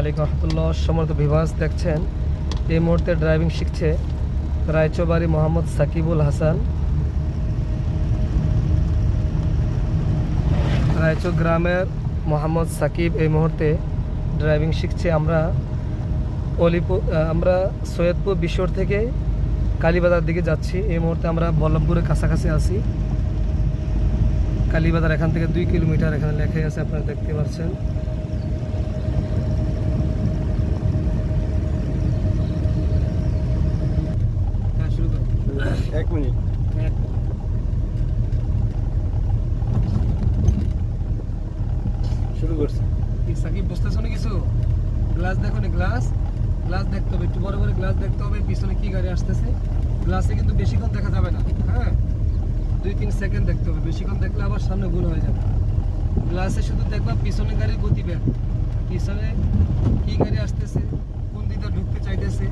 আলাইকুম রহমতুল্লাহ। সম্মানিত ভিউয়ার্স, দেখছেন এই মুহূর্তে ড্রাইভিং শিখছে রায়চৌবাড়ি মোহাম্মদ সাকিবুল হাসান। রায়চৌ গ্রামের মোহাম্মদ সাকিব এই মুহূর্তে ড্রাইভিং শিখছে। আমরা সৈয়দপুর বিশোর থেকে কালীবাজার দিকে যাচ্ছি। এই মুহূর্তে আমরা বল্লভপুরের কাছাকাছি আছি। কালীবাজার এখান থেকে 2 কিলোমিটার, এখানে লেখাই আছে, আপনারা দেখতে পাচ্ছেন। এক মিনিট। শুরু করছি। সাকিব, বুঝতেছো না কিছু? গ্লাস দেখো না, গ্লাস দেখতে হবে, একটু বড় বড় গ্লাস দেখতে হবে। পিছনে কি গাড়ি আসতেছে, গ্লাসে কিন্তু বেশিক্ষণ দেখা যাবে না। হ্যাঁ, 2-3 সেকেন্ড দেখতে হবে। বেশিক্ষণ দেখলে আবার সামনে ভুল হয়ে যাবে। গ্লাসে শুধু দেখবা পিছনে গাড়ির গতিবেগ, পিছনে কি গাড়ি আসতেছে, কোন দিকে ঢুকতে চাইতেছে।